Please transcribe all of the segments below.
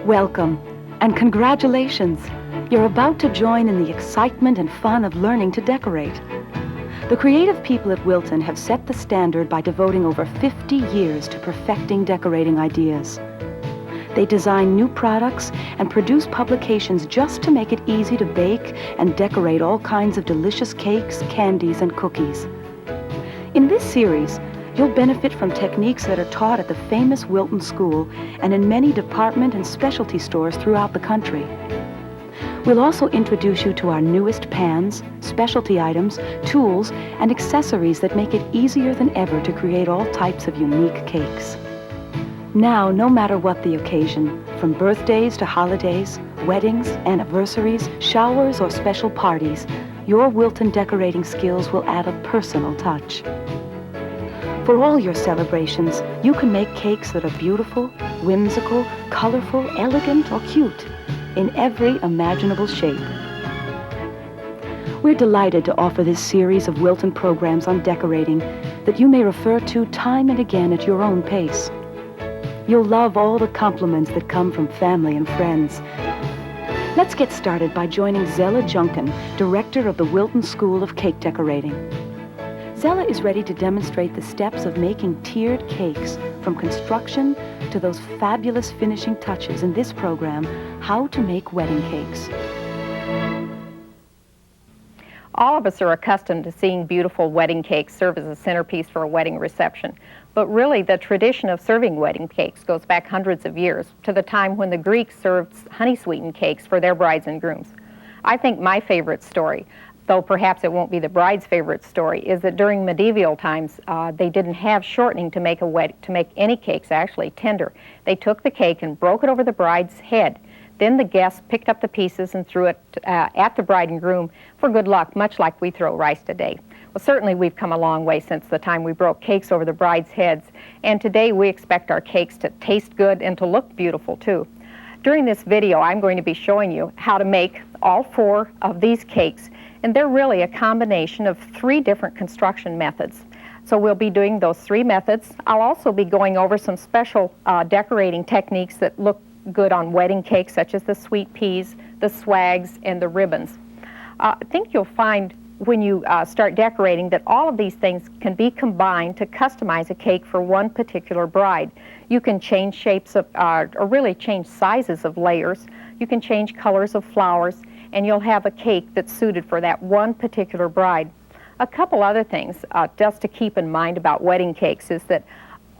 Welcome, and congratulations! You're about to join in the excitement and fun of learning to decorate. The creative people at Wilton have set the standard by devoting over 50 years to perfecting decorating ideas. They design new products and produce publications just to make it easy to bake and decorate all kinds of delicious cakes, candies, and cookies. In this series, you'll benefit from techniques that are taught at the famous Wilton School and in many department and specialty stores throughout the country. We'll also introduce you to our newest pans, specialty items, tools, and accessories that make it easier than ever to create all types of unique cakes. Now, no matter what the occasion, from birthdays to holidays, weddings, anniversaries, showers, or special parties, your Wilton decorating skills will add a personal touch. For all your celebrations, you can make cakes that are beautiful, whimsical, colorful, elegant, or cute, in every imaginable shape. We're delighted to offer this series of Wilton programs on decorating that you may refer to time and again at your own pace. You'll love all the compliments that come from family and friends. Let's get started by joining Zella Junkin, director of the Wilton School of Cake Decorating. Zella is ready to demonstrate the steps of making tiered cakes, from construction to those fabulous finishing touches in this program, How to Make Wedding Cakes. All of us are accustomed to seeing beautiful wedding cakes serve as a centerpiece for a wedding reception. But really, the tradition of serving wedding cakes goes back hundreds of years, to the time when the Greeks served honey-sweetened cakes for their brides and grooms. I think my favorite story, though perhaps it won't be the bride's favorite story, is that during medieval times, they didn't have shortening to make any cakes actually tender. They took the cake and broke it over the bride's head. Then the guests picked up the pieces and threw it at the bride and groom for good luck, much like we throw rice today. Well, certainly we've come a long way since the time we broke cakes over the bride's heads, and today we expect our cakes to taste good and to look beautiful too. During this video, I'm going to be showing you how to make all 4 of these cakes, and they're really a combination of 3 different construction methods. So we'll be doing those 3 methods. I'll also be going over some special decorating techniques that look good on wedding cakes, such as the sweet peas, the swags, and the ribbons. I think you'll find when you start decorating that all of these things can be combined to customize a cake for one particular bride. You can change shapes of, or really change sizes of layers. You can change colors of flowers, and you'll have a cake that's suited for that one particular bride. A couple other things just to keep in mind about wedding cakes is that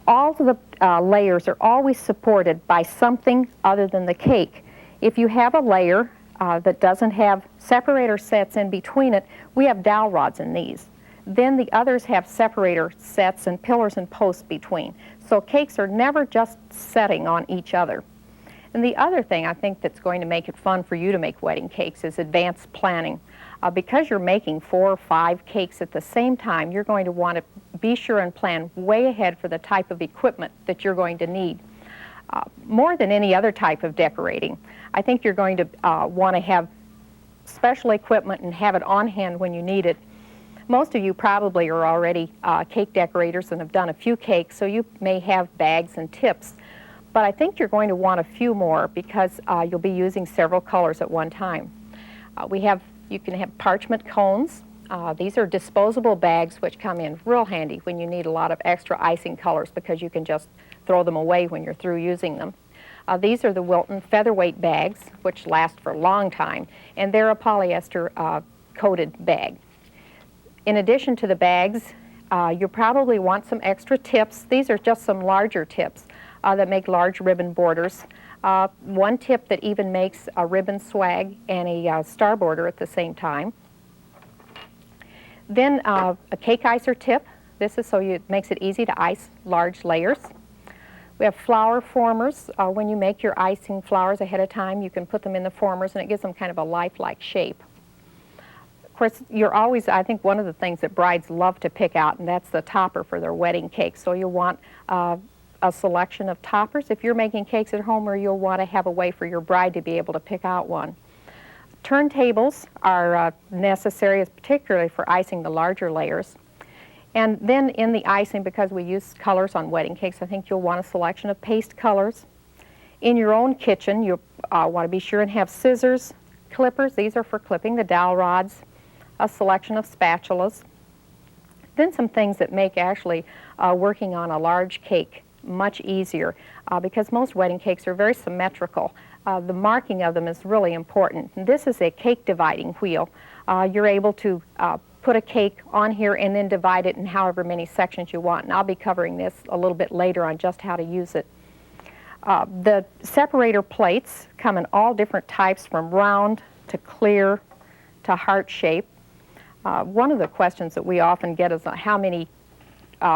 all of the layers are always supported by something other than the cake. If you have a layer that doesn't have separator sets in between it, we have dowel rods in these. Then the others have separator sets and pillars and posts between. So cakes are never just setting on each other. And the other thing I think that's going to make it fun for you to make wedding cakes is advanced planning. Because you're making 4 or 5 cakes at the same time, you're going to want to be sure and plan way ahead for the type of equipment that you're going to need. More than any other type of decorating, I think you're going to want to have special equipment and have it on hand when you need it. Most of you probably are already cake decorators and have done a few cakes, so you may have bags and tips. But I think you're going to want a few more because you'll be using several colors at one time. You can have parchment cones. These are disposable bags which come in real handy when you need a lot of extra icing colors because you can just throw them away when you're through using them. These are the Wilton featherweight bags, which last for a long time, and they're a polyester coated bag. In addition to the bags, you probably want some extra tips. These are just some larger tips that make large ribbon borders. One tip that even makes a ribbon swag and a star border at the same time. Then a cake icer tip. This is so it makes it easy to ice large layers. We have flower formers. When you make your icing flowers ahead of time, you can put them in the formers and it gives them kind of a lifelike shape. Of course, I think one of the things that brides love to pick out, and that's the topper for their wedding cake. So you'll want a selection of toppers if you're making cakes at home, or you'll want to have a way for your bride to be able to pick out one. Turntables are necessary, particularly for icing the larger layers. And then in the icing, because we use colors on wedding cakes, I think you'll want a selection of paste colors. In your own kitchen, you want to be sure and have scissors, clippers. These are for clipping the dowel rods, a selection of spatulas. Then some things that make actually working on a large cake much easier because most wedding cakes are very symmetrical. The marking of them is really important. And this is a cake dividing wheel. You're able to put a cake on here and then divide it in however many sections you want. And I'll be covering this a little bit later on just how to use it. The separator plates come in all different types, from round to clear to heart shape. One of the questions that we often get is how many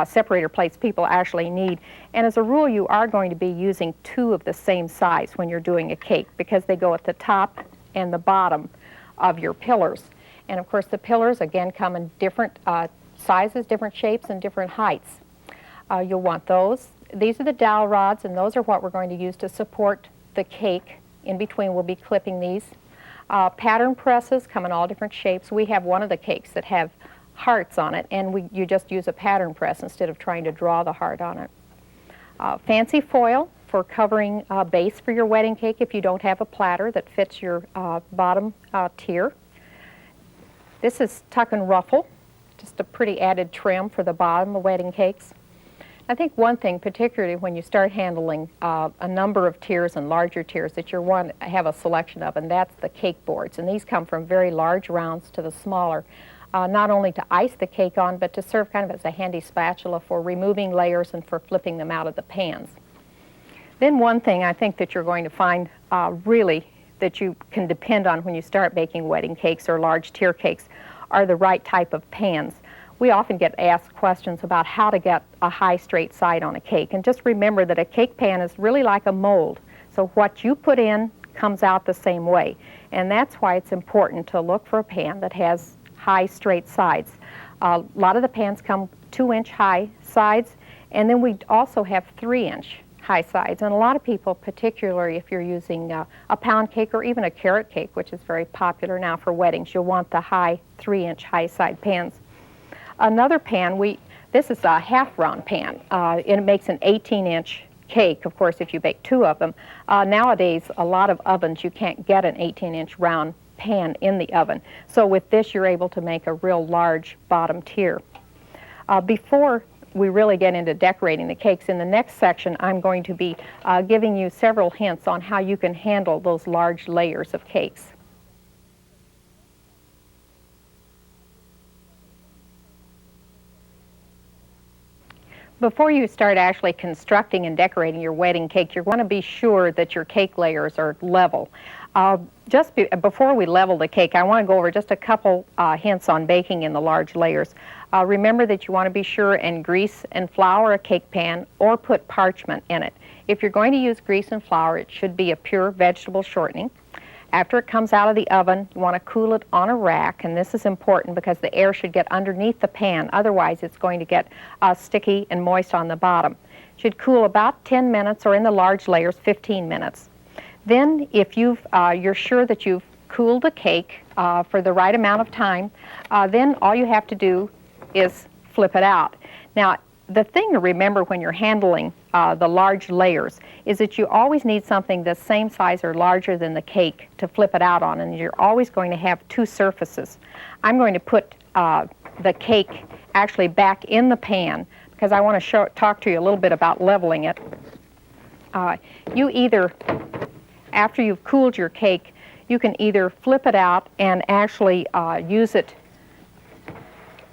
separator plates people actually need. And as a rule, you are going to be using 2 of the same size when you're doing a cake because they go at the top and the bottom of your pillars. And of course, the pillars, again, come in different sizes, different shapes, and different heights. You'll want those. These are the dowel rods, and those are what we're going to use to support the cake. In between, we'll be clipping these. Pattern presses come in all different shapes. We have one of the cakes that have hearts on it, and you just use a pattern press instead of trying to draw the heart on it. Fancy foil for covering a base for your wedding cake if you don't have a platter that fits your bottom tier. This is tuck and ruffle, just a pretty added trim for the bottom of wedding cakes. I think one thing, particularly when you start handling a number of tiers and larger tiers, that you want to have a selection of, and that's the cake boards. And these come from very large rounds to the smaller, not only to ice the cake on, but to serve kind of as a handy spatula for removing layers and for flipping them out of the pans. Then one thing I think that you're going to find really that you can depend on when you start baking wedding cakes or large tier cakes are the right type of pans. We often get asked questions about how to get a high straight side on a cake, and just remember that a cake pan is really like a mold. So what you put in comes out the same way, and that's why it's important to look for a pan that has high straight sides. A lot of the pans come 2-inch high sides, and then we also have 3-inch high sides. And a lot of people, particularly if you're using a pound cake or even a carrot cake, which is very popular now for weddings, you'll want the high 3-inch high side pans. Another pan, this is a half round pan. It makes an 18-inch cake, of course, if you bake 2 of them. Nowadays, a lot of ovens, you can't get an 18-inch round pan in the oven. So with this, you're able to make a real large bottom tier. Before we really get into decorating the cakes, in the next section, I'm going to be giving you several hints on how you can handle those large layers of cakes. Before you start actually constructing and decorating your wedding cake, you're going to be sure that your cake layers are level. Before we level the cake, I want to go over just a couple hints on baking in the large layers. Remember that you want to be sure and grease and flour a cake pan or put parchment in it. If you're going to use grease and flour, it should be a pure vegetable shortening. After it comes out of the oven, you want to cool it on a rack, and this is important because the air should get underneath the pan. Otherwise, it's going to get sticky and moist on the bottom. It should cool about 10 minutes, or in the large layers, 15 minutes. Then, if you're sure that you've cooled the cake for the right amount of time, then all you have to do is flip it out. Now, the thing to remember when you're handling the large layers is that you always need something the same size or larger than the cake to flip it out on, and you're always going to have 2 surfaces. I'm going to put the cake actually back in the pan because I want to talk to you a little bit about leveling it. You either, after you've cooled your cake, you can either flip it out and actually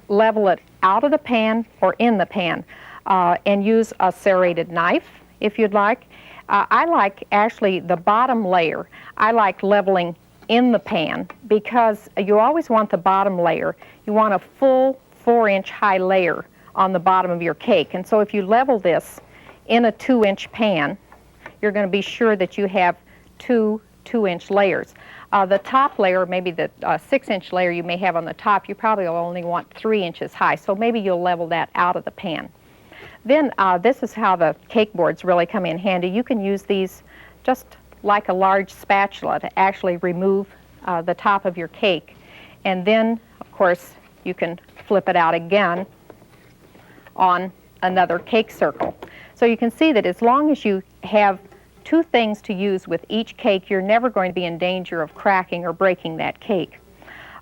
level it out of the pan or in the pan, and use a serrated knife if you'd like. I like actually the bottom layer. I like leveling in the pan because you always want the bottom layer. You want a full 4-inch high layer on the bottom of your cake. And so if you level this in a 2-inch pan, you're going to be sure that you have 2 2-inch layers. The top layer, maybe the 6-inch layer you may have on the top, you probably will only want 3 inches high, so maybe you'll level that out of the pan. Then this is how the cake boards really come in handy. You can use these just like a large spatula to actually remove the top of your cake. And then, of course, you can flip it out again on another cake circle. So you can see that as long as you have two things to use with each cake. You're never going to be in danger of cracking or breaking that cake.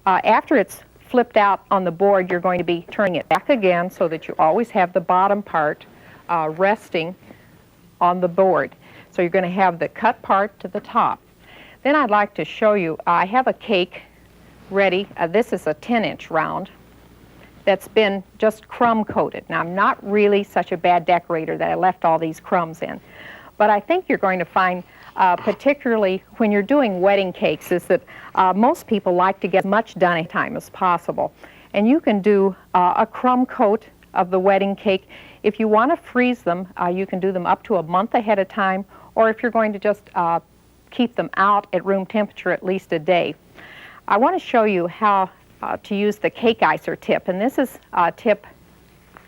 After it's flipped out on the board, you're going to be turning it back again so that you always have the bottom part resting on the board. So you're going to have the cut part to the top. Then I'd like to show you, I have a cake ready. This is a 10-inch round that's been just crumb coated. Now, I'm not really such a bad decorator that I left all these crumbs in, but I think you're going to find, particularly when you're doing wedding cakes, is that most people like to get as much done in time as possible. And you can do a crumb coat of the wedding cake. If you want to freeze them, you can do them up to a month ahead of time, or if you're going to just keep them out at room temperature at least a day. I want to show you how to use the cake icer tip, and this is a tip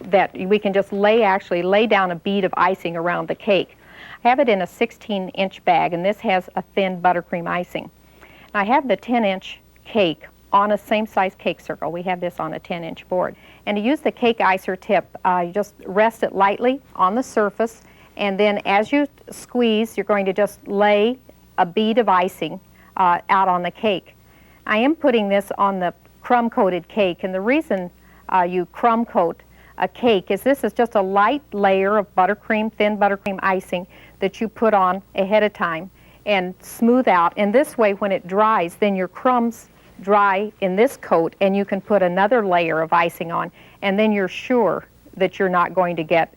that we can just actually lay down a bead of icing around the cake. I have it in a 16-inch bag, and this has a thin buttercream icing. I have the 10-inch cake on a same-size cake circle. We have this on a 10-inch board. And to use the cake icer tip, you just rest it lightly on the surface, and then as you squeeze, you're going to just lay a bead of icing out on the cake. I am putting this on the crumb-coated cake, and the reason you crumb coat a cake is this is just a light layer of buttercream, thin buttercream icing that you put on ahead of time and smooth out. And this way, when it dries, then your crumbs dry in this coat, and you can put another layer of icing on, and then you're sure that you're not going to get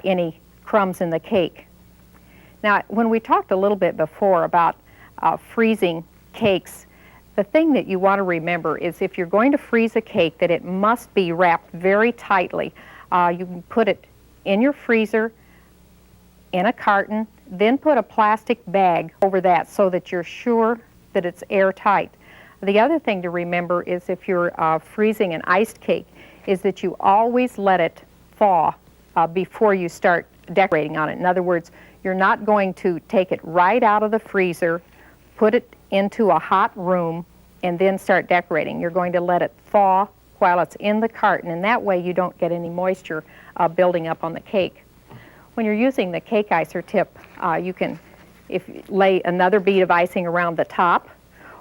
any crumbs in the cake. Now, when we talked a little bit before about freezing cakes, the thing that you want to remember is if you're going to freeze a cake, that it must be wrapped very tightly. You can put it in your freezer, in a carton, then put a plastic bag over that so that you're sure that it's airtight. The other thing to remember is if you're freezing an iced cake, is that you always let it thaw before you start decorating on it. In other words, you're not going to take it right out of the freezer, put it into a hot room, and then start decorating. You're going to let it thaw while it's in the carton, and that way you don't get any moisture building up on the cake. When you're using the cake icer tip, you can lay another bead of icing around the top,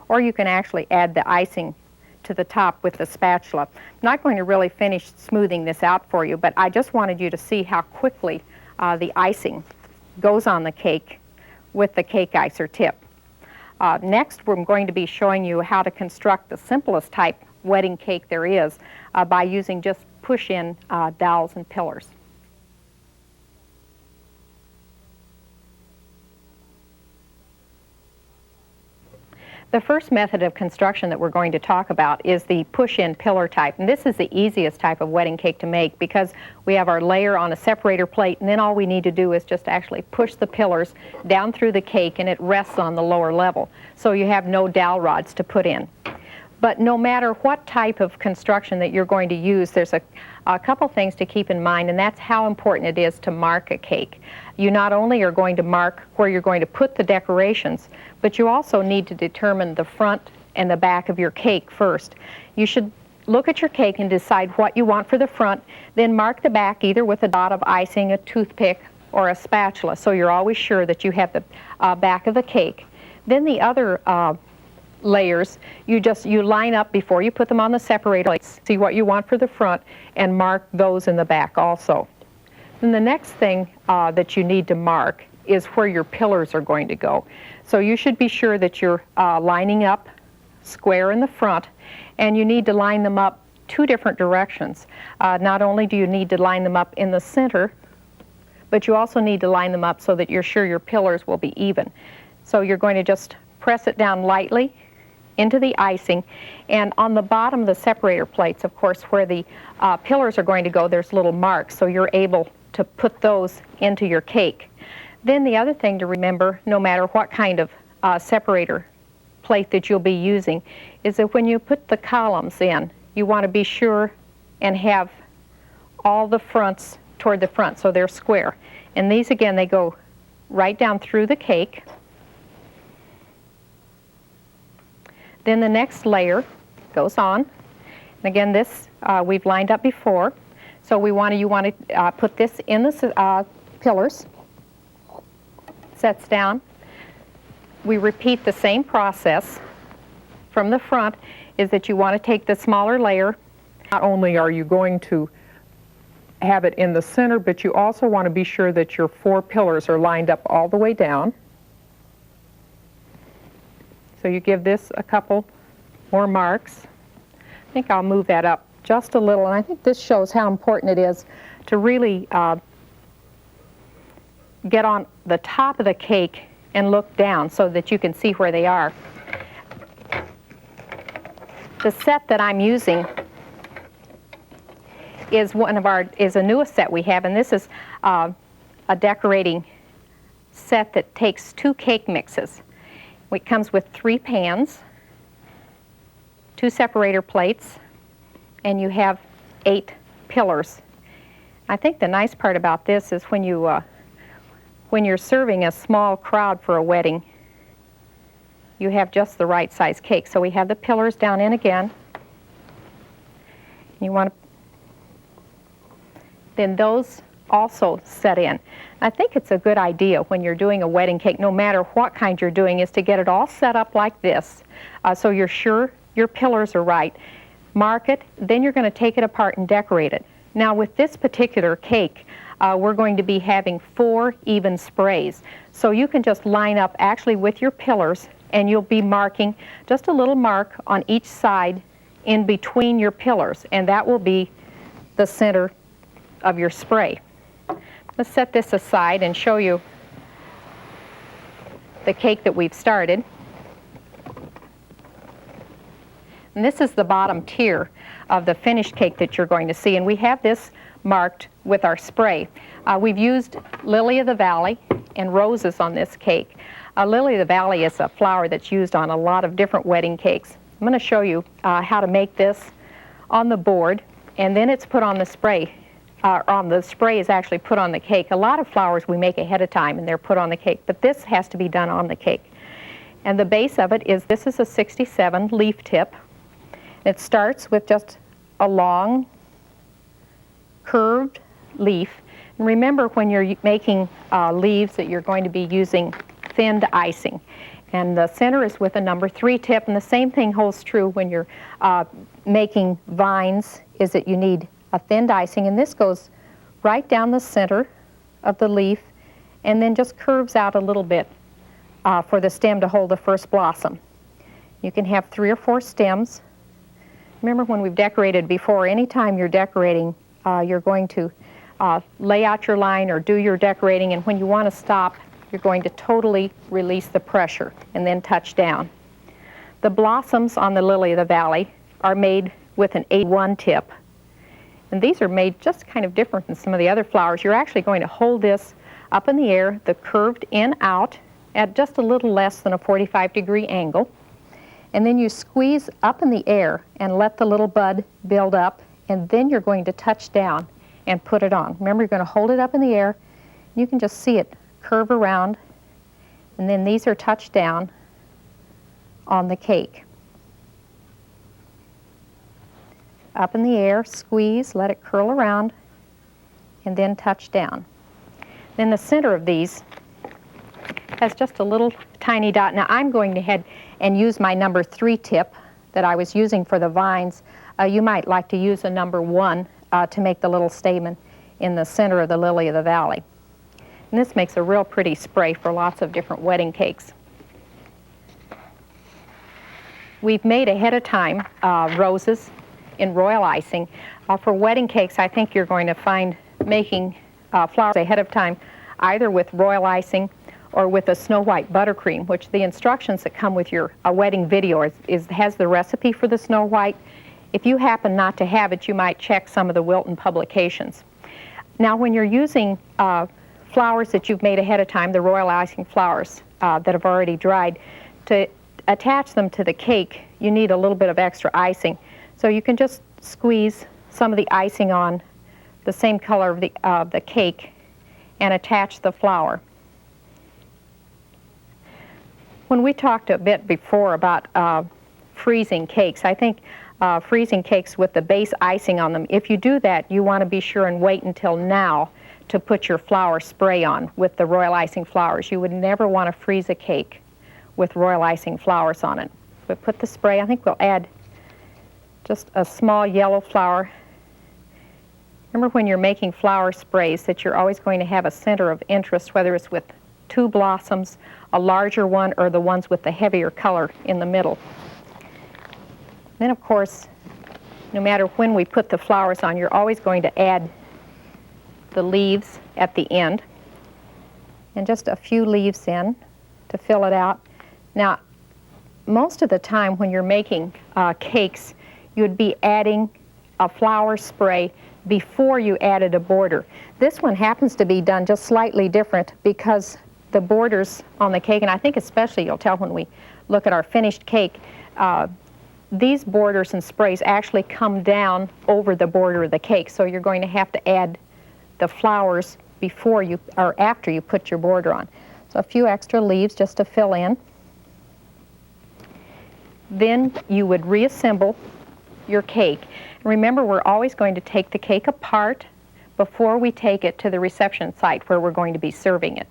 or you can actually add the icing to the top with the spatula. I'm not going to really finish smoothing this out for you, but I just wanted you to see how quickly the icing goes on the cake with the cake icer tip. Next, we're going to be showing you how to construct the simplest type wedding cake there is by using just push-in dowels and pillars. The first method of construction that we're going to talk about is the push-in pillar type. And this is the easiest type of wedding cake to make because we have our layer on a separator plate, and then all we need to do is just actually push the pillars down through the cake, and it rests on the lower level. So you have no dowel rods to put in. But no matter what type of construction that you're going to use, there's a couple things to keep in mind, and that's how important it is to mark a cake. You not only are going to mark where you're going to put the decorations, but you also need to determine the front and the back of your cake first. You should look at your cake and decide what you want for the front, then mark the back either with a dot of icing, a toothpick, or a spatula, so you're always sure that you have the back of the cake. Then the other layers, you line up before you put them on the separator plates, see what you want for the front, and mark those in the back also. Then the next thing that you need to mark is where your pillars are going to go. So you should be sure that you're lining up square in the front, and you need to line them up two different directions. Not only do you need to line them up in the center, but you also need to line them up so that you're sure your pillars will be even. So you're going to just press it down lightly into the icing, and on the bottom of the separator plates, of course, where the pillars are going to go, there's little marks, so you're able to put those into your cake. Then the other thing to remember, no matter what kind of separator plate that you'll be using, is that when you put the columns in, you want to be sure and have all the fronts toward the front, so they're square. And these, again, they go right down through the cake. Then the next layer goes on. And again, this we've lined up before. So you want to put this in the pillars. sets down. We repeat the same process from the front, is that you want to take the smaller layer. Not only are you going to have it in the center, but you also want to be sure that your 4 pillars are lined up all the way down. So you give this a couple more marks. I think I'll move that up just a little, and I think this shows how important it is to really get on the top of the cake and look down so that you can see where they are. The set that I'm using is a newest set we have, and this is a decorating set that takes 2 cake mixes. It comes with 3 pans, 2 separator plates, and you have 8 pillars. I think the nice part about this is when you're serving a small crowd for a wedding, you have just the right size cake. So we have the pillars down in again. You want to then those also set in. I think it's a good idea when you're doing a wedding cake, no matter what kind you're doing, is to get it all set up like this, so you're sure your pillars are right. Mark it, then you're going to take it apart and decorate it. Now with this particular cake, we're going to be having 4 even sprays. So you can just line up actually with your pillars, and you'll be marking just a little mark on each side in between your pillars, and that will be the center of your spray. Let's set this aside and show you the cake that we've started. And this is the bottom tier of the finished cake that you're going to see, and we have this marked with our spray. We've used Lily of the Valley and roses on this cake. Lily of the Valley is a flower that's used on a lot of different wedding cakes. I'm going to show you how to make this on the board, and then it's put on the spray. The spray is actually put on the cake. A lot of flowers we make ahead of time and they're put on the cake, but this has to be done on the cake. And the base of it is, this is a 67 leaf tip. It starts with just a long curved leaf. And remember, when you're making leaves, that you're going to be using thinned icing. And the center is with a number 3 tip, and the same thing holds true when you're making vines, is that you need a thinned icing, and this goes right down the center of the leaf and then just curves out a little bit for the stem to hold the first blossom. You can have 3 or 4 stems. Remember, when we've decorated before, anytime you're decorating, you're going to lay out your line or do your decorating, and when you want to stop, you're going to totally release the pressure and then touch down. The blossoms on the Lily of the Valley are made with an A1 tip. And these are made just kind of different than some of the other flowers. You're actually going to hold this up in the air, the curved in out, at just a little less than a 45-degree angle. And then you squeeze up in the air and let the little bud build up, and then you're going to touch down and put it on. Remember, you're going to hold it up in the air. You can just see it curve around, and then these are touched down on the cake. Up in the air, squeeze, let it curl around, and then touch down. Then the center of these has just a little tiny dot. Now I'm going ahead and use my number 3 tip that I was using for the vines. You might like to use a number 1 to make the little stamen in the center of the Lily of the Valley. And this makes a real pretty spray for lots of different wedding cakes. We've made ahead of time roses in royal icing. For wedding cakes, I think you're going to find making flowers ahead of time, either with royal icing or with a Snow White buttercream, which the instructions that come with your wedding video has the recipe for the Snow White. If you happen not to have it, you might check some of the Wilton publications. Now, when you're using flowers that you've made ahead of time, the royal icing flowers that have already dried, to attach them to the cake, you need a little bit of extra icing. So you can just squeeze some of the icing on the same color of the cake and attach the flower. When we talked a bit before about freezing cakes, I think freezing cakes with the base icing on them, if you do that, you want to be sure and wait until now to put your flour spray on with the royal icing flours. You would never want to freeze a cake with royal icing flours on it. But put the spray, I think we'll add just a small yellow flower. Remember when you're making flower sprays that you're always going to have a center of interest, whether it's with two blossoms, a larger one, or the ones with the heavier color in the middle. Then of course, no matter when we put the flowers on, you're always going to add the leaves at the end, and just a few leaves in to fill it out. Now, most of the time when you're making cakes, you'd be adding a flower spray before you added a border. This one happens to be done just slightly different because the borders on the cake, and I think especially you'll tell when we look at our finished cake, these borders and sprays actually come down over the border of the cake, so you're going to have to add the flowers before you or after you put your border on. So a few extra leaves just to fill in. Then you would reassemble your cake. Remember, we're always going to take the cake apart before we take it to the reception site where we're going to be serving it.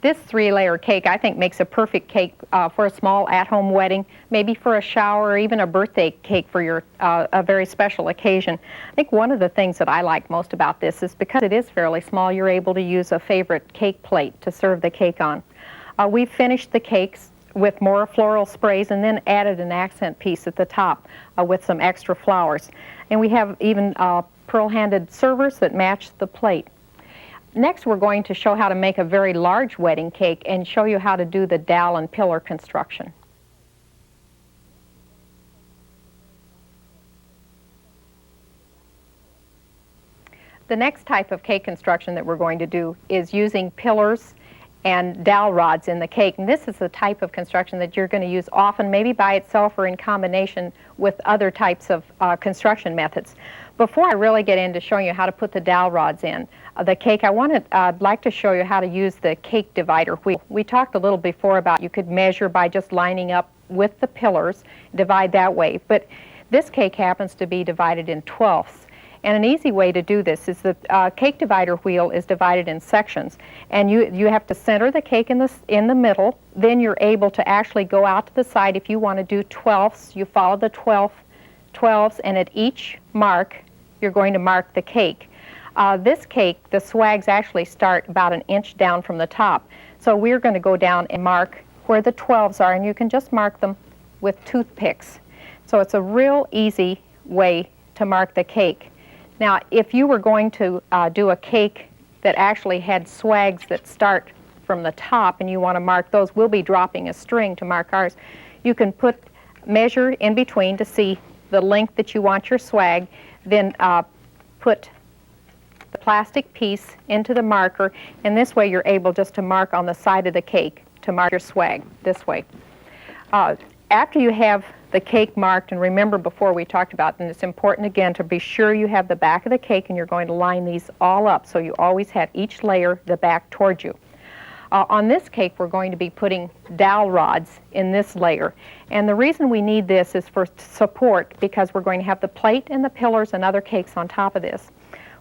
This 3-layer cake, I think, makes a perfect cake for a small at-home wedding, maybe for a shower, or even a birthday cake for your a very special occasion. I think one of the things that I like most about this is because it is fairly small, you're able to use a favorite cake plate to serve the cake on. We finished the cakes with more floral sprays and then added an accent piece at the top with some extra flowers. And we have even pearl-handed servers that match the plate. Next, we're going to show how to make a very large wedding cake and show you how to do the dowel and pillar construction. The next type of cake construction that we're going to do is using pillars and dowel rods in the cake. And this is the type of construction that you're going to use often, maybe by itself or in combination with other types of construction methods. Before I really get into showing you how to put the dowel rods in the cake, I'd like to show you how to use the cake divider wheel. We talked a little before about you could measure by just lining up with the pillars, divide that way. But this cake happens to be divided in 12ths. And an easy way to do this is the cake divider wheel is divided in sections, and you have to center the cake in the middle. Then you're able to actually go out to the side. If you want to do 12ths, you follow the 12ths, and at each mark, you're going to mark the cake. This cake, the swags actually start about an inch down from the top. So we're going to go down and mark where the 12s are, and you can just mark them with toothpicks. So it's a real easy way to mark the cake. Now, if you were going to do a cake that actually had swags that start from the top and you want to mark those, we'll be dropping a string to mark ours. You can measure in between to see the length that you want your swag, then put the plastic piece into the marker, and this way you're able just to mark on the side of the cake to mark your swag this way. After you have the cake marked, and remember before we talked about, and it's important again to be sure you have the back of the cake and you're going to line these all up so you always have each layer the back towards you. On this cake we're going to be putting dowel rods in this layer, and the reason we need this is for support because we're going to have the plate and the pillars and other cakes on top of this.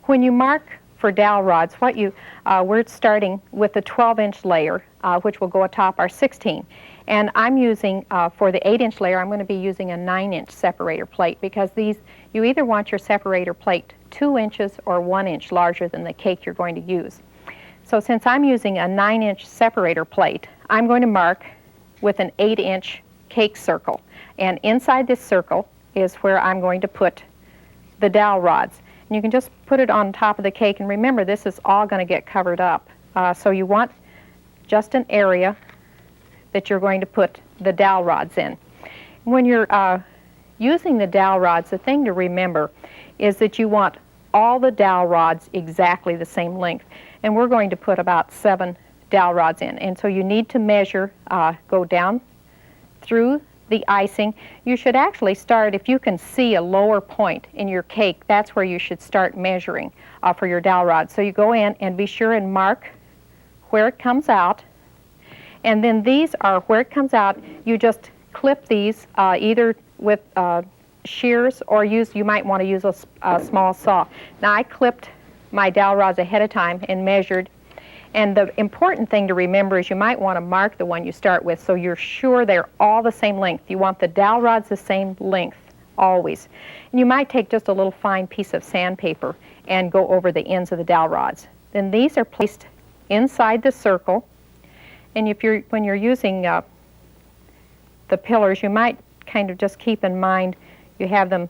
When you mark for dowel rods, we're starting with a 12-inch layer which will go atop our 16. And I'm using, for the 8-inch layer, I'm going to be using a 9-inch separator plate because you either want your separator plate 2 inches or 1 inch larger than the cake you're going to use. So since I'm using a 9-inch separator plate, I'm going to mark with an 8-inch cake circle. And inside this circle is where I'm going to put the dowel rods. And you can just put it on top of the cake, and remember this is all going to get covered up. So you want just an area that you're going to put the dowel rods in. When you're using the dowel rods, the thing to remember is that you want all the dowel rods exactly the same length. And we're going to put about 7 dowel rods in. And so you need to measure, go down through the icing. You should actually start, if you can see a lower point in your cake, that's where you should start measuring for your dowel rods. So you go in and be sure and mark where it comes out. And then these are where it comes out. You just clip these either with shears or you might want to use a small saw. Now I clipped my dowel rods ahead of time and measured. And the important thing to remember is you might want to mark the one you start with so you're sure they're all the same length. You want the dowel rods the same length always. And you might take just a little fine piece of sandpaper and go over the ends of the dowel rods. Then these are placed inside the circle. And when you're using the pillars, you might kind of just keep in mind you have them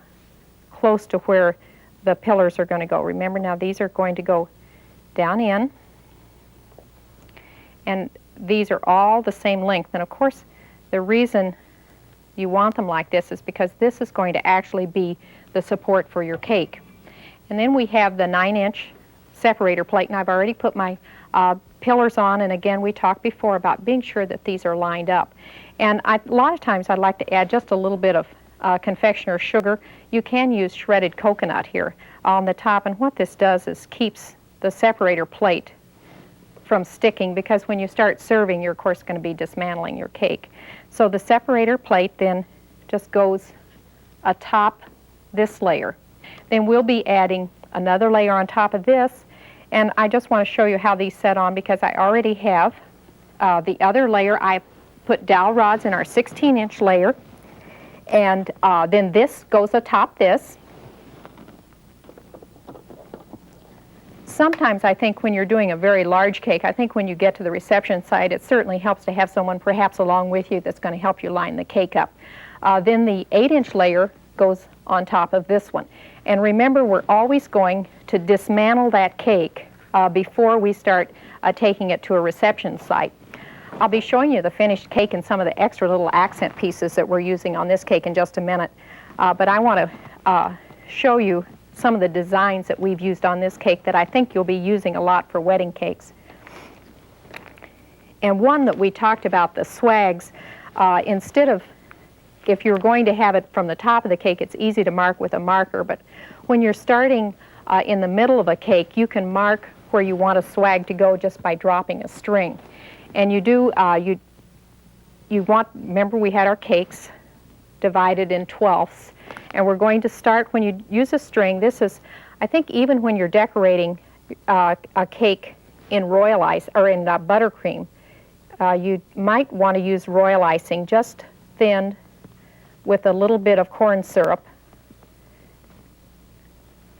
close to where the pillars are going to go. Remember now, these are going to go down in, and these are all the same length. And of course, the reason you want them like this is because this is going to actually be the support for your cake. And then we have the 9-inch separator plate, and I've already put my pillars on, and again, we talked before about being sure that these are lined up. And a lot of times I'd like to add just a little bit of confectioner's sugar. You can use shredded coconut here on the top, and what this does is keeps the separator plate from sticking, because when you start serving, you're of course going to be dismantling your cake. So the separator plate then just goes atop this layer. Then we'll be adding another layer on top of this, and I just want to show you how these set on because I already have the other layer. I put dowel rods in our 16-inch layer, and then this goes atop this. Sometimes I think when you're doing a very large cake, I think when you get to the reception side, it certainly helps to have someone perhaps along with you that's going to help you line the cake up. Then the 8-inch layer goes on top of this one. And remember, we're always going to dismantle that cake before we start taking it to a reception site. I'll be showing you the finished cake and some of the extra little accent pieces that we're using on this cake in just a minute. But I want to show you some of the designs that we've used on this cake that I think you'll be using a lot for wedding cakes. And one that we talked about, the swags, instead of, if you're going to have it from the top of the cake, it's easy to mark with a marker, but when you're starting in the middle of a cake, you can mark where you want a swag to go just by dropping a string. And you do, remember we had our cakes divided in 12ths, and we're going to start when you use a string. This is, I think even when you're decorating a cake in royal ice or in buttercream, you might want to use royal icing just thinned with a little bit of corn syrup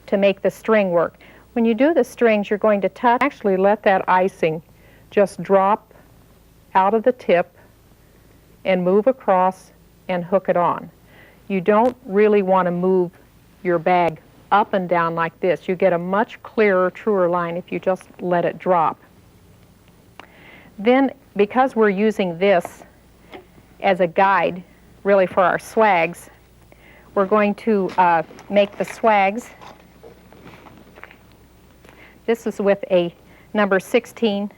to make the string work. When you do the strings, you're going to actually let that icing just drop out of the tip and move across and hook it on. You don't really want to move your bag up and down like this. You get a much clearer, truer line if you just let it drop. Then, because we're using this as a guide, really for our swags, we're going to make the swags. This is with a number 16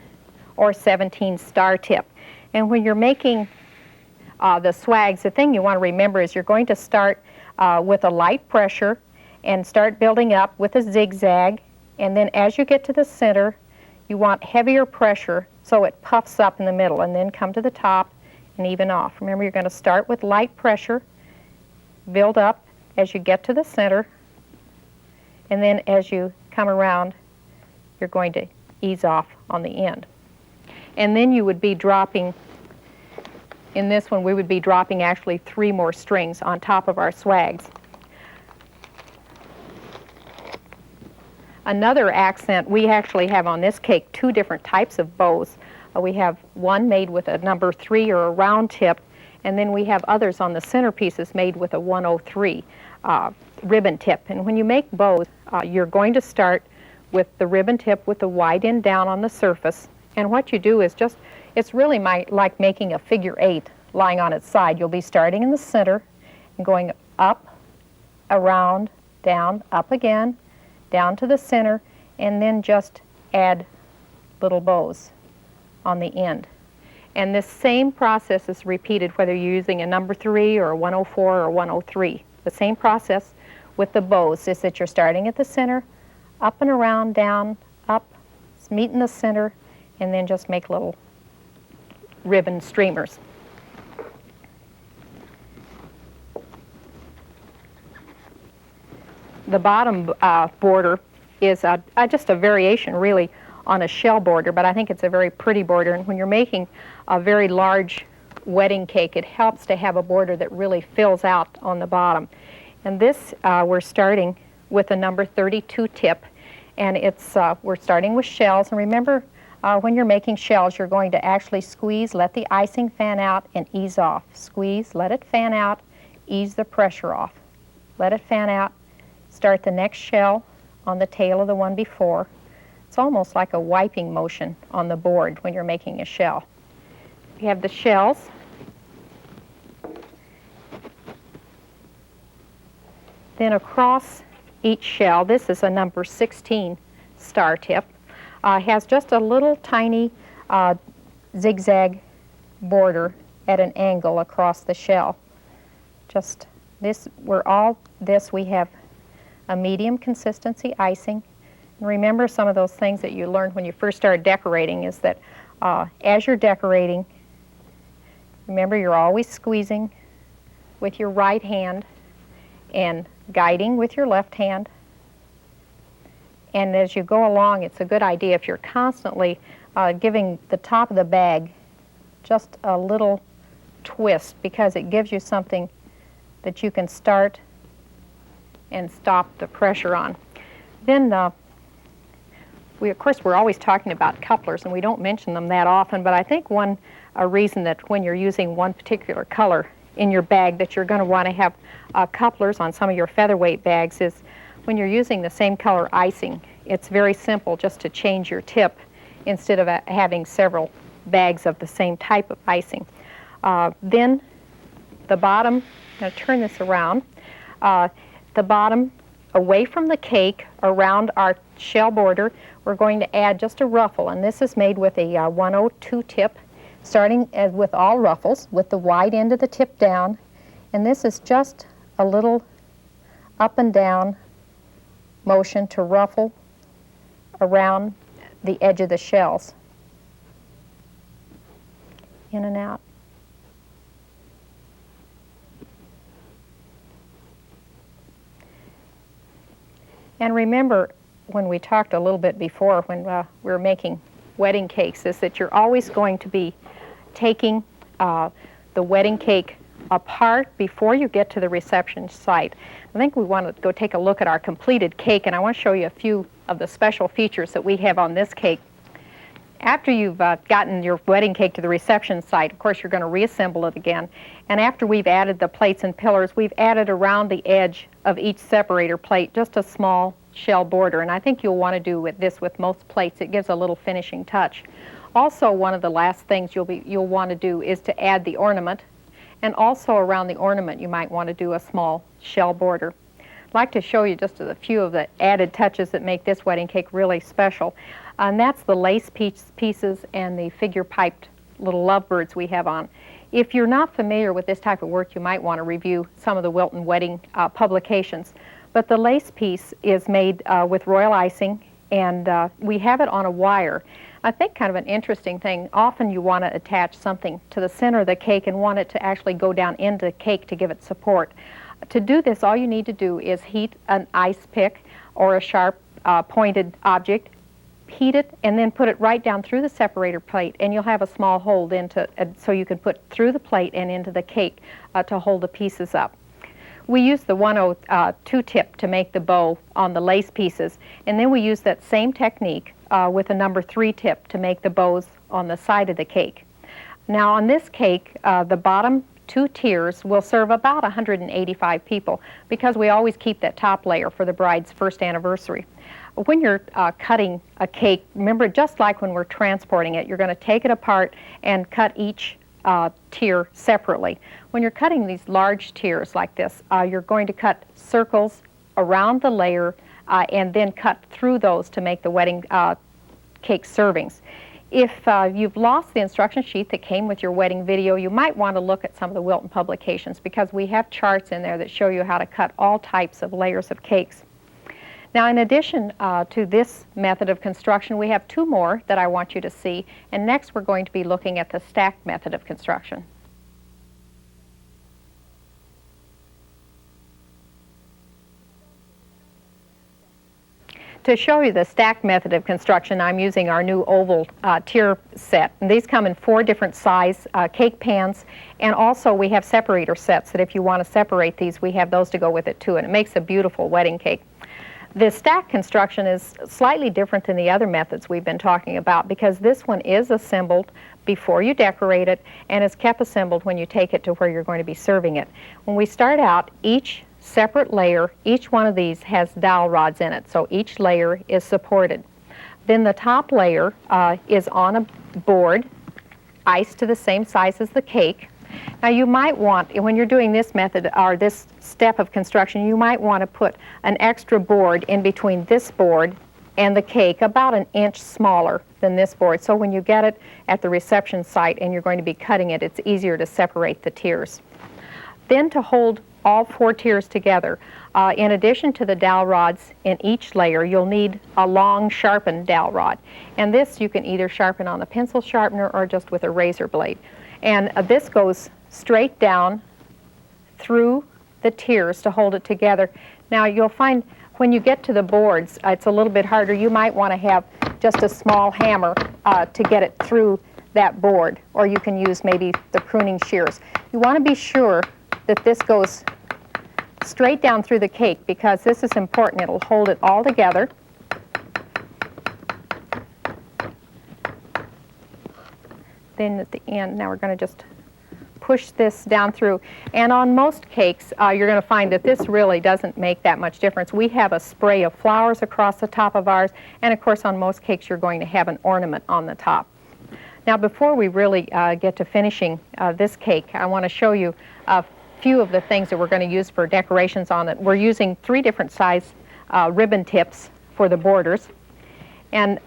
or 17 star tip. And when you're making the swags, the thing you want to remember is you're going to start with a light pressure and start building up with a zigzag, and then as you get to the center, you want heavier pressure so it puffs up in the middle, and then come to the top and even off. Remember, you're going to start with light pressure, build up as you get to the center, and then as you come around, you're going to ease off on the end. And then you would be dropping, in this one we would be dropping actually 3 more strings on top of our swags. Another accent, we actually have on this cake 2 different types of bows. We have one made with a number 3 or a round tip, and then we have others on the centerpieces made with a 103 ribbon tip. And when you make bows, you're going to start with the ribbon tip with the wide end down on the surface. And what you do is just, it's really like making a figure 8 lying on its side. You'll be starting in the center and going up, around, down, up again, down to the center, and then just add little bows on the end. And this same process is repeated whether you're using a number 3 or a 104 or 103. The same process with the bows is that you're starting at the center, up and around, down, up, meet in the center, and then just make little ribbon streamers. The bottom border is just a variation really on a shell border, but I think it's a very pretty border. And when you're making a very large wedding cake, it helps to have a border that really fills out on the bottom. And this, we're starting with a number 32 tip, and it's we're starting with shells. And remember, when you're making shells, you're going to actually squeeze, let the icing fan out, and ease off. Squeeze, let it fan out, ease the pressure off. Let it fan out. Start the next shell on the tail of the one before. It's almost like a wiping motion on the board when you're making a shell. You have the shells. Then across each shell, this is a number 16 star tip, has just a little tiny zigzag border at an angle across the shell. Just this, we have a medium consistency icing. And remember, some of those things that you learned when you first started decorating is that as you're decorating, remember you're always squeezing with your right hand and guiding with your left hand. And as you go along, it's a good idea if you're constantly giving the top of the bag just a little twist, because it gives you something that you can start and stop the pressure on. Then of course, we're always talking about couplers, and we don't mention them that often, but I think one reason that when you're using one particular color in your bag that you're going to want to have couplers on some of your featherweight bags is when you're using the same color icing, it's very simple just to change your tip instead of having several bags of the same type of icing. Then the bottom, I'm going to turn this around, the bottom away from the cake around our shell border, we're going to add just a ruffle, and this is made with a 102 tip, starting with all ruffles with the wide end of the tip down, and this is just a little up and down motion to ruffle around the edge of the shells. In and out. And remember, when we talked a little bit before when we were making wedding cakes, is that you're always going to be taking the wedding cake apart before you get to the reception site. I think we want to go take a look at our completed cake, and I want to show you a few of the special features that we have on this cake. After you've gotten your wedding cake to the reception site, of course, you're going to reassemble it again. And after we've added the plates and pillars, we've added around the edge of each separator plate just a small shell border. And I think you'll want to do this with most plates. It gives a little finishing touch. Also, one of the last things you'll want to do is to add the ornament. And also around the ornament, you might want to do a small shell border. I'd like to show you just a few of the added touches that make this wedding cake really special. And that's the lace pieces and the figure piped little lovebirds we have on. If you're not familiar with this type of work, you might want to review some of the Wilton wedding publications. But the lace piece is made with royal icing, and we have it on a wire. I think kind of an interesting thing, often you want to attach something to the center of the cake and want it to actually go down into the cake to give it support. To do this, all you need to do is heat an ice pick or a sharp pointed object, heat it, and then put it right down through the separator plate, and you'll have a small hold so you can put through the plate and into the cake to hold the pieces up. We use the 102 tip to make the bow on the lace pieces, and then we use that same technique with a number 3 tip to make the bows on the side of the cake. Now on this cake, the bottom 2 tiers will serve about 185 people because we always keep that top layer for the bride's first anniversary. When you're cutting a cake, remember, just like when we're transporting it, you're going to take it apart and cut each tier separately. When you're cutting these large tiers like this, you're going to cut circles around the layer and then cut through those to make the wedding cake servings. If you've lost the instruction sheet that came with your wedding video, you might want to look at some of the Wilton publications because we have charts in there that show you how to cut all types of layers of cakes. Now, in addition to this method of construction, we have 2 more that I want you to see, and next we're going to be looking at the stacked method of construction. To show you the stacked method of construction, I'm using our new oval tier set. And these come in 4 different size cake pans, and also we have separator sets that if you want to separate these, we have those to go with it too, and it makes a beautiful wedding cake. The stack construction is slightly different than the other methods we've been talking about because this one is assembled before you decorate it and is kept assembled when you take it to where you're going to be serving it. When we start out, each separate layer, each one of these has dowel rods in it, so each layer is supported. Then the top layer is on a board, iced to the same size as the cake. Now you might want, when you're doing this method or this step of construction, you might want to put an extra board in between this board and the cake, about an inch smaller than this board. So when you get it at the reception site and you're going to be cutting it, it's easier to separate the tiers. Then to hold all 4 tiers together, in addition to the dowel rods in each layer, you'll need a long sharpened dowel rod. And this you can either sharpen on the pencil sharpener or just with a razor blade. And this goes straight down through the tiers to hold it together. Now you'll find when you get to the boards, it's a little bit harder. You might want to have just a small hammer to get it through that board, or you can use maybe the pruning shears. You want to be sure that this goes straight down through the cake because this is important. It'll hold it all together. Then at the end, now we're going to just push this down through. And on most cakes, you're going to find that this really doesn't make that much difference. We have a spray of flowers across the top of ours, and of course on most cakes you're going to have an ornament on the top. Now before we really get to finishing this cake, I want to show you a few of the things that we're going to use for decorations on it. We're using 3 different size ribbon tips for the borders. And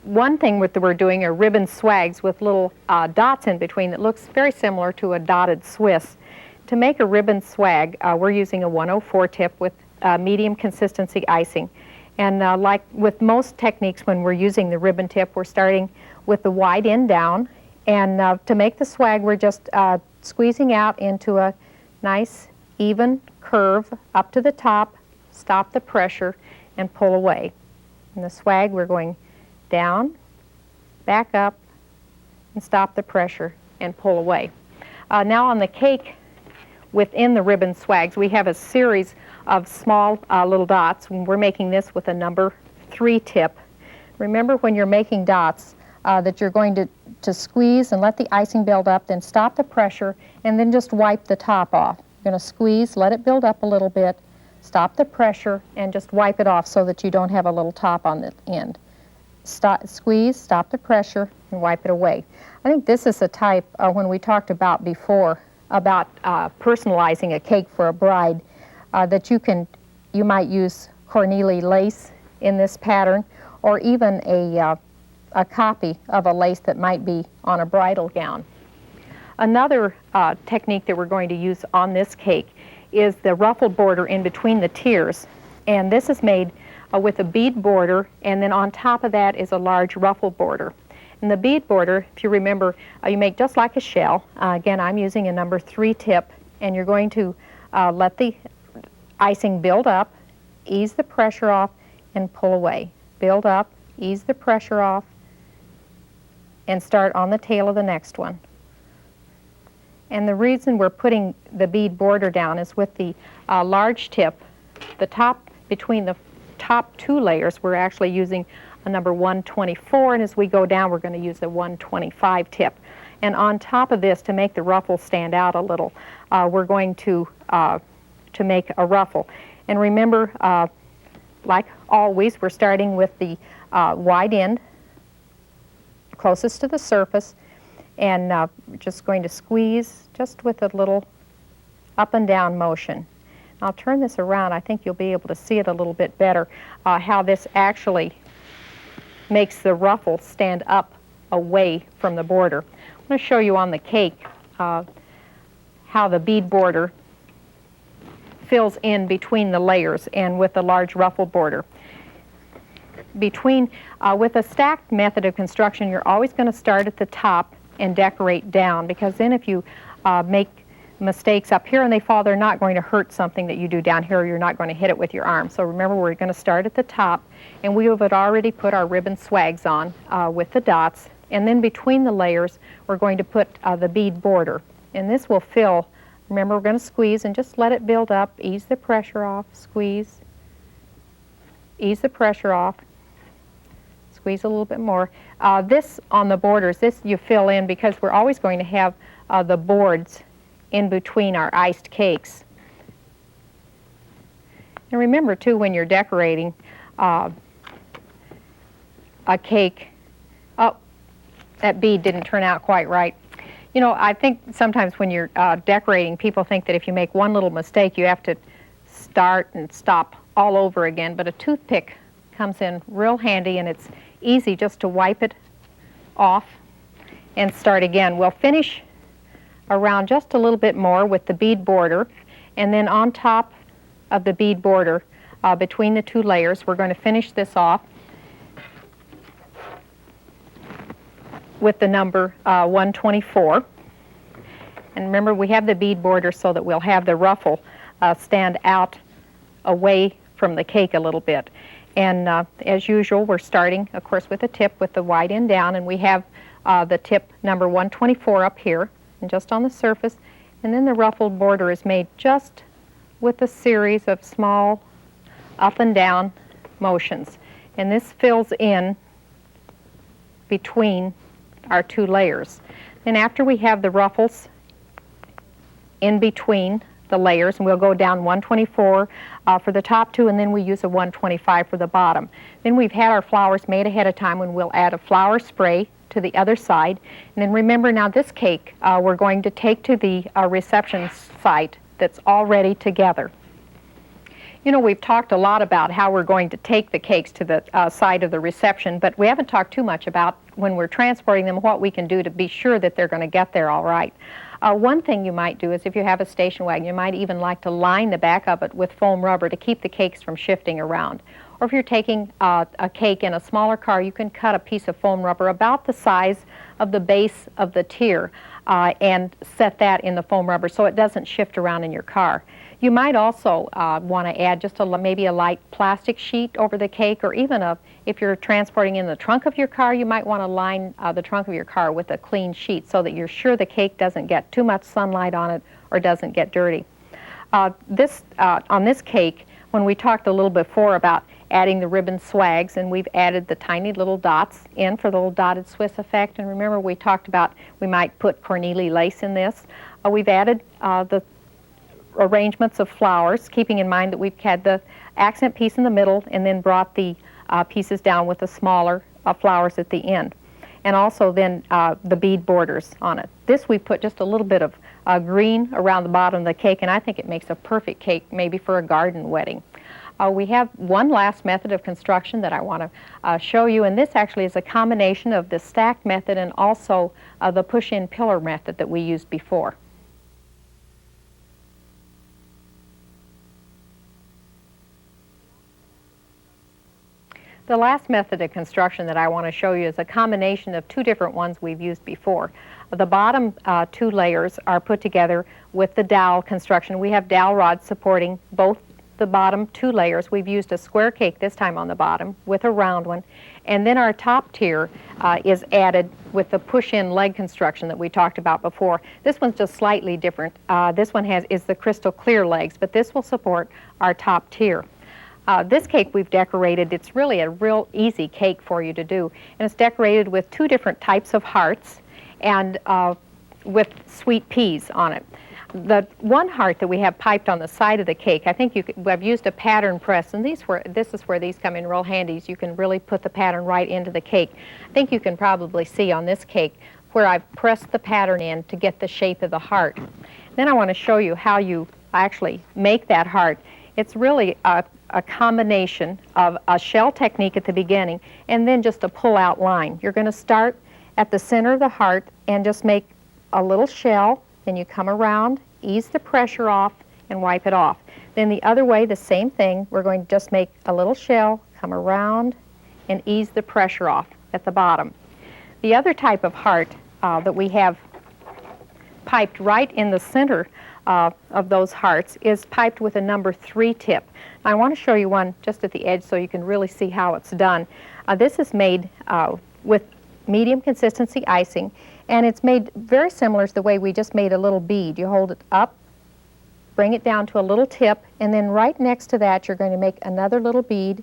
one thing that we're doing are ribbon swags with little dots in between that looks very similar to a dotted Swiss. To make a ribbon swag, we're using a 104 tip with medium consistency icing. And like with most techniques when we're using the ribbon tip, we're starting with the wide end down. And to make the swag, we're just squeezing out into a nice even curve up to the top, stop the pressure, and pull away. In the swag, we're going down, back up, and stop the pressure and pull away. Now on the cake, within the ribbon swags, we have a series of small little dots. We're making this with a number 3 tip. Remember when you're making dots that you're going to squeeze and let the icing build up, then stop the pressure, and then just wipe the top off. You're going to squeeze, let it build up a little bit, stop the pressure, and just wipe it off so that you don't have a little top on the end. Squeeze, stop the pressure, and wipe it away. I think this is a type when we talked about before about personalizing a cake for a bride that you might use corneli lace in this pattern, or even a copy of a lace that might be on a bridal gown. Another technique that we're going to use on this cake is the ruffled border in between the tiers, and this is made with a bead border, and then on top of that is a large ruffle border. And the bead border, if you remember, you make just like a shell. Again, I'm using a number 3 tip, and you're going to let the icing build up, ease the pressure off, and pull away. Build up, ease the pressure off, and start on the tail of the next one. And the reason we're putting the bead border down is with the large tip, the top between the top 2 layers, we're actually using a number 124, and as we go down, we're going to use the 125 tip. And on top of this, to make the ruffle stand out a little, we're going to make a ruffle. And remember, like always, we're starting with the wide end closest to the surface, and we're just going to squeeze just with a little up and down motion. I'll turn this around. I think you'll be able to see it a little bit better, how this actually makes the ruffle stand up away from the border. I'm going to show you on the cake how the bead border fills in between the layers and with the large ruffle border. With a stacked method of construction, you're always going to start at the top and decorate down, because then if you make mistakes up here and they fall, they're not going to hurt something that you do down here, or you're not going to hit it with your arm. So remember, we're going to start at the top, and we have already put our ribbon swags on with the dots, and then between the layers we're going to put the bead border, and this will fill. Remember, we're going to squeeze and just let it build up, ease the pressure off, squeeze, ease the pressure off, squeeze a little bit more. This on the borders, this you fill in because we're always going to have the boards in between our iced cakes. And remember too, when you're decorating a cake, oh, that bead didn't turn out quite right. You know, I think sometimes when you're decorating, people think that if you make one little mistake, you have to start and stop all over again, but a toothpick comes in real handy, and it's easy just to wipe it off and start again. We'll finish around just a little bit more with the bead border, and then on top of the bead border, between the two layers, we're going to finish this off with the number 124. And remember, we have the bead border so that we'll have the ruffle stand out away from the cake a little bit. And as usual, we're starting, of course, with a tip with the white end down, and we have the tip number 124 up here and just on the surface, and then the ruffled border is made just with a series of small up and down motions, and this fills in between our two layers. Then after we have the ruffles in between the layers, and we'll go down 124 for the top two, and then we use a 125 for the bottom. Then we've had our flowers made ahead of time, and we'll add a flower spray to the other side. And then remember, now this cake we're going to take to the reception site that's already together. You know, we've talked a lot about how we're going to take the cakes to the site of the reception, but we haven't talked too much about when we're transporting them, what we can do to be sure that they're going to get there all right. One thing you might do is, if you have a station wagon, you might even like to line the back of it with foam rubber to keep the cakes from shifting around. Or if you're taking a cake in a smaller car, you can cut a piece of foam rubber about the size of the base of the tier and set that in the foam rubber so it doesn't shift around in your car. You might also want to add just maybe a light plastic sheet over the cake, or even if you're transporting in the trunk of your car, you might want to line the trunk of your car with a clean sheet so that you're sure the cake doesn't get too much sunlight on it or doesn't get dirty. On this cake, when we talked a little before about adding the ribbon swags, and we've added the tiny little dots in for the little dotted Swiss effect, and remember we talked about we might put corneli lace in this. We've added the arrangements of flowers, keeping in mind that we've had the accent piece in the middle and then brought the pieces down with the smaller flowers at the end. And also then the bead borders on it. This we put just a little bit of green around the bottom of the cake, and I think it makes a perfect cake maybe for a garden wedding. We have one last method of construction that I want to show you, and this actually is a combination of the stacked method and also the push-in pillar method that we used before. The last method of construction that I want to show you is a combination of two different ones we've used before. The bottom two layers are put together with the dowel construction. We have dowel rods supporting both the bottom two layers. We've used a square cake this time on the bottom with a round one. And then our top tier is added with the push-in leg construction that we talked about before. This one's just slightly different. This one is the crystal clear legs, but this will support our top tier. This cake we've decorated, it's really a real easy cake for you to do. And it's decorated with two different types of hearts and with sweet peas on it. The one heart that we have piped on the side of the cake, I think I've used a pattern press, and this is where these come in real handy. So you can really put the pattern right into the cake. I think you can probably see on this cake where I've pressed the pattern in to get the shape of the heart. Then I want to show you how you actually make that heart. It's really a combination of a shell technique at the beginning and then just a pull-out line. You're going to start at the center of the heart and just make a little shell. Then you come around, ease the pressure off, and wipe it off. Then the other way, the same thing. We're going to just make a little shell, come around, and ease the pressure off at the bottom. The other type of heart that we have piped right in the center of those hearts is piped with a number 3 tip. I want to show you one just at the edge so you can really see how it's done. This is made with medium consistency icing, and it's made very similar to the way we just made a little bead. You hold it up, bring it down to a little tip, and then right next to that you're going to make another little bead,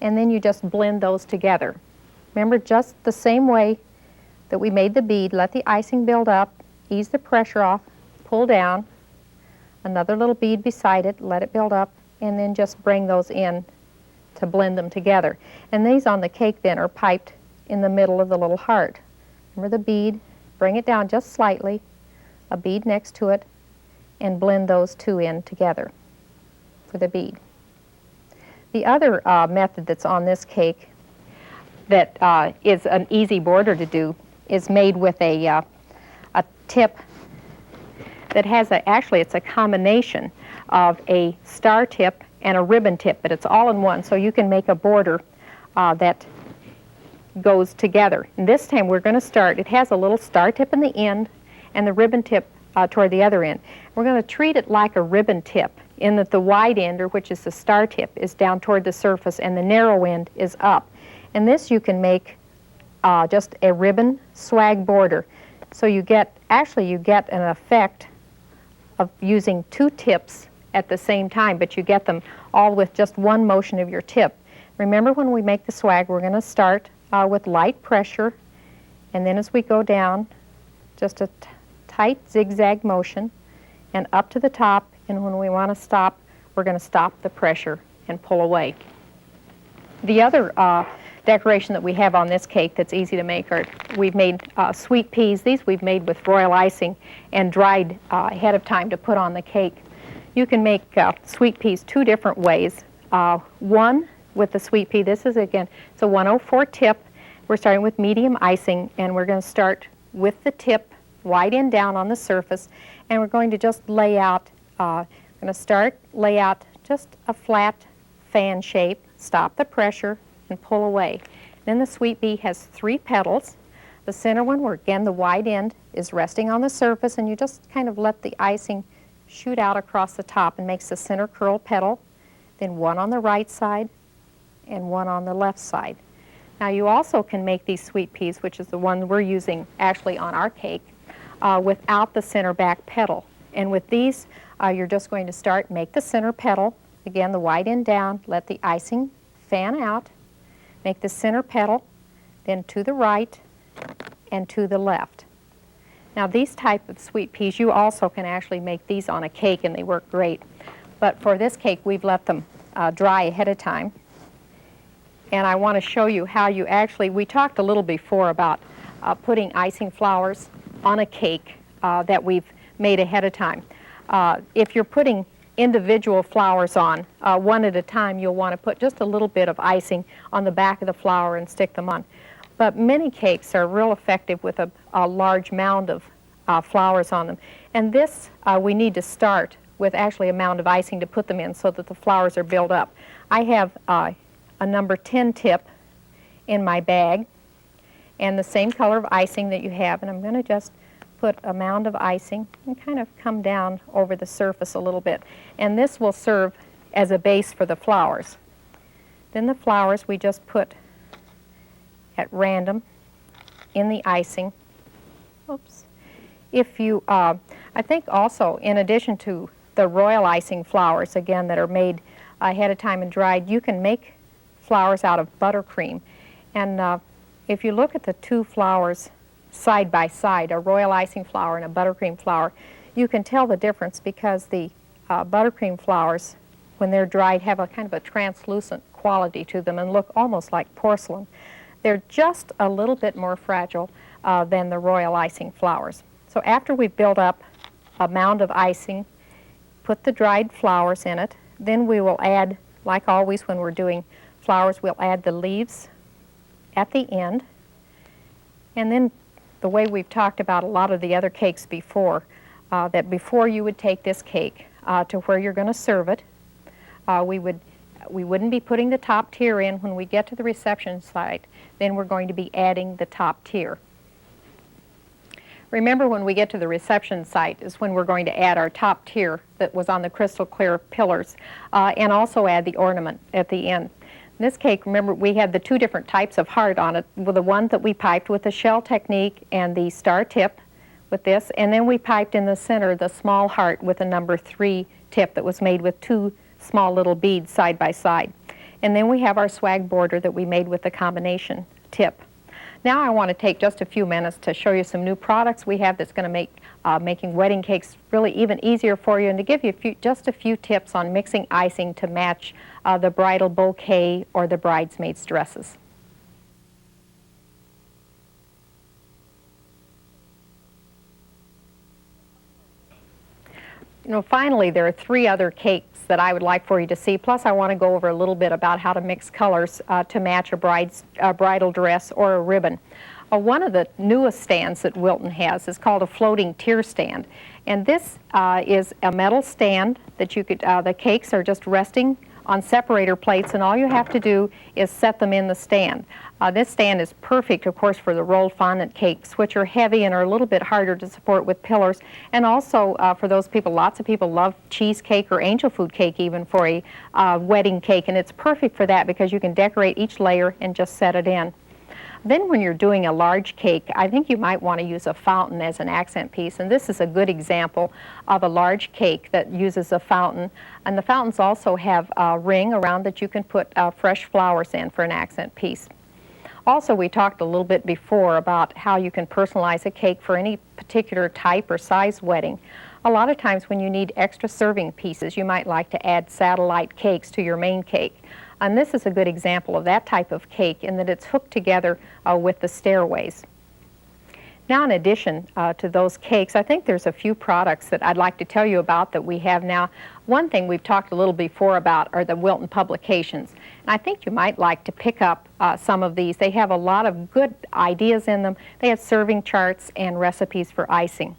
and then you just blend those together. Remember, just the same way that we made the bead, let the icing build up, ease the pressure off, pull down, another little bead beside it, let it build up, and then just bring those in to blend them together. And these on the cake then are piped in the middle of the little heart. Remember the bead, bring it down just slightly, a bead next to it, and blend those two in together for the bead. The other method that's on this cake that is an easy border to do is made with a tip that has actually it's a combination of a star tip and a ribbon tip, but it's all in one, so you can make a border that goes together. And this time we're going to start, it has a little star tip in the end and the ribbon tip toward the other end. We're going to treat it like a ribbon tip in that the wide end, or which is the star tip, is down toward the surface and the narrow end is up. And this you can make just a ribbon swag border. So you get an effect of using 2 tips at the same time, but you get them all with just one motion of your tip. Remember, when we make the swag, we're going to start with light pressure, and then as we go down, just a tight zigzag motion, and up to the top, and when we want to stop, we're going to stop the pressure and pull away. The other decoration that we have on this cake that's easy to make are, we've made sweet peas. These we've made with royal icing and dried ahead of time to put on the cake. You can make sweet peas 2 different ways. One with the sweet pea, this is again, it's a 104 tip. We're starting with medium icing, and we're going to start with the tip wide end down on the surface, and we're going to just lay out, lay out just a flat fan shape, stop the pressure, and pull away. Then the sweet pea has 3 petals. The center one, where again the wide end is resting on the surface, and you just kind of let the icing shoot out across the top and makes the center curl petal. Then one on the right side and one on the left side. Now you also can make these sweet peas, which is the one we're using actually on our cake, without the center back petal. And with these, you're just going to start, make the center petal, again the wide end down, let the icing fan out, make the center petal, then to the right and to the left. Now these type of sweet peas, you also can actually make these on a cake and they work great. But for this cake, we've let them dry ahead of time. And I want to show you how you actually, we talked a little before about putting icing flowers on a cake that we've made ahead of time. If you're putting individual flowers on, one at a time, you'll want to put just a little bit of icing on the back of the flower and stick them on. But many cakes are real effective with a large mound of flowers on them. And this, we need to start with actually a mound of icing to put them in so that the flowers are built up. I have a number 10 tip in my bag and the same color of icing that you have, and I'm going to just put a mound of icing and kind of come down over the surface a little bit. And this will serve as a base for the flowers. Then the flowers we just put at random in the icing. Oops. If you, I think also, in addition to the royal icing flowers, again, that are made ahead of time and dried, you can make flowers out of buttercream. And if you look at the 2 flowers side by side, a royal icing flower and a buttercream flower, you can tell the difference because the buttercream flowers, when they're dried, have a kind of a translucent quality to them and look almost like porcelain. They're just a little bit more fragile than the royal icing flowers. So after we've built up a mound of icing, put the dried flowers in it, then we will add, like always when we're doing flowers, we'll add the leaves at the end. And then the way we've talked about a lot of the other cakes before, that before you would take this cake to where you're going to serve it, we wouldn't be putting the top tier in. When we get to the reception site, then we're going to be adding the top tier. Remember, when we get to the reception site is when we're going to add our top tier that was on the crystal clear pillars, and also add the ornament at the end. In this cake, remember, we had the two different types of heart on it, with the one that we piped with the shell technique and the star tip with this, and then we piped in the center the small heart with a number 3 tip that was made with 2 small little beads side by side. And then we have our swag border that we made with the combination tip. Now I want to take just a few minutes to show you some new products we have that's going to make making wedding cakes really even easier for you, and to give you just a few tips on mixing icing to match the bridal bouquet or the bridesmaids' dresses. You know, finally, there are 3 other cakes that I would like for you to see. Plus, I want to go over a little bit about how to mix colors to match a bridal dress or a ribbon. One of the newest stands that Wilton has is called a floating tier stand. And this is a metal stand that you could, the cakes are just resting on separator plates, and all you have to do is set them in the stand. This stand is perfect, of course, for the rolled fondant cakes, which are heavy and are a little bit harder to support with pillars. And also for those people, lots of people love cheesecake or angel food cake even for a wedding cake, and it's perfect for that because you can decorate each layer and just set it in. Then when you're doing a large cake, I think you might want to use a fountain as an accent piece, and this is a good example of a large cake that uses a fountain. And the fountains also have a ring around that you can put fresh flowers in for an accent piece. Also, we talked a little bit before about how you can personalize a cake for any particular type or size wedding. A lot of times when you need extra serving pieces, you might like to add satellite cakes to your main cake. And this is a good example of that type of cake in that it's hooked together with the stairways. Now, in addition to those cakes, I think there's a few products that I'd like to tell you about that we have now. One thing we've talked a little before about are the Wilton publications. And I think you might like to pick up some of these. They have a lot of good ideas in them. They have serving charts and recipes for icing.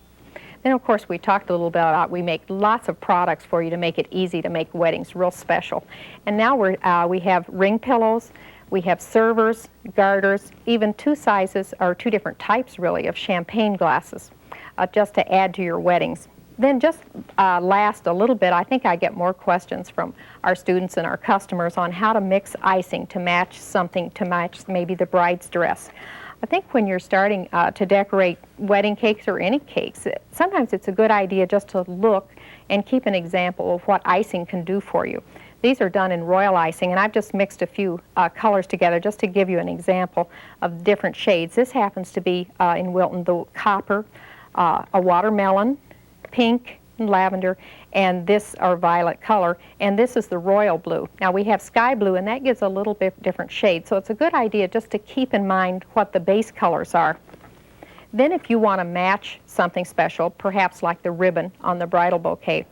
Then, of course, we talked a little bit about we make lots of products for you to make it easy to make weddings real special. And now we have ring pillows, we have servers, garters, even 2 sizes, or 2 different types really, of champagne glasses just to add to your weddings. Then just last a little bit, I think I get more questions from our students and our customers on how to mix icing to match something, to match maybe the bride's dress. I think when you're starting to decorate wedding cakes or any cakes, sometimes it's a good idea just to look and keep an example of what icing can do for you. These are done in royal icing, and I've just mixed a few colors together just to give you an example of different shades. This happens to be in Wilton the copper, a watermelon, pink, and lavender, and this are violet color, and this is the royal blue. Now we have sky blue, and that gives a little bit different shade, so it's a good idea just to keep in mind what the base colors are. Then if you want to match something special, perhaps like the ribbon on the bridal bouquet,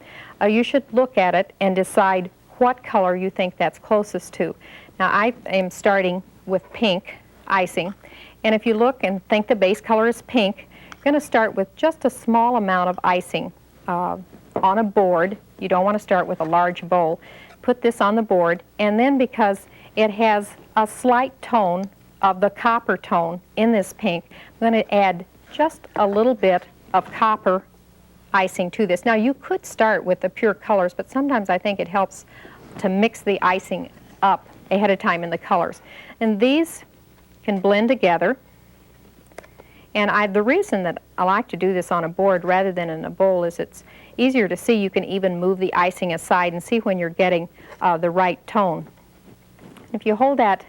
you should look at it and decide what color you think that's closest to. Now I am starting with pink icing, and if you look and think the base color is pink, you're going to start with just a small amount of icing on a board. You don't want to start with a large bowl. Put this on the board, and then because it has a slight tone of the copper tone in this pink, I'm going to add just a little bit of copper icing to this. Now you could start with the pure colors, but sometimes I think it helps to mix the icing up ahead of time in the colors. And these can blend together. And the reason that I like to do this on a board rather than in a bowl is it's easier to see. You can even move the icing aside and see when you're getting the right tone. If you hold that,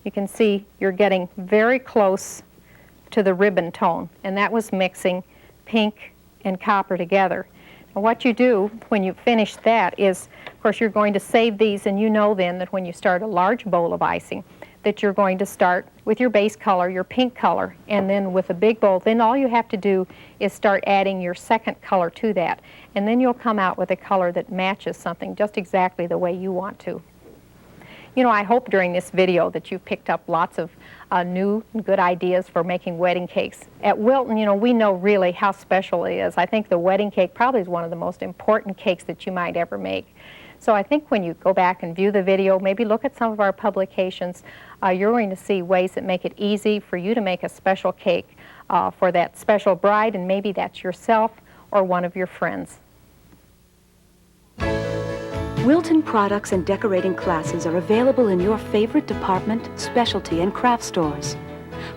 you can see you're getting very close to the ribbon tone, and that was mixing pink and copper together. And what you do when you finish that is, of course, you're going to save these, and you know then that when you start a large bowl of icing, that you're going to start with your base color, your pink color, and then with a big bowl, then all you have to do is start adding your second color to that. And then you'll come out with a color that matches something just exactly the way you want to. You know, I hope during this video that you've picked up lots of new and good ideas for making wedding cakes. At Wilton, you know, we know really how special it is. I think the wedding cake probably is one of the most important cakes that you might ever make. So I think when you go back and view the video, maybe look at some of our publications, you're going to see ways that make it easy for you to make a special cake for that special bride, and maybe that's yourself or one of your friends. Wilton products and decorating classes are available in your favorite department, specialty, and craft stores.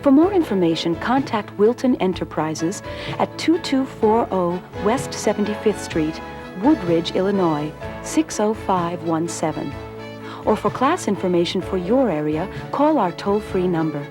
For more information, contact Wilton Enterprises at 2240 West 75th Street, Woodridge, Illinois, 60517. Or for class information for your area, call our toll-free number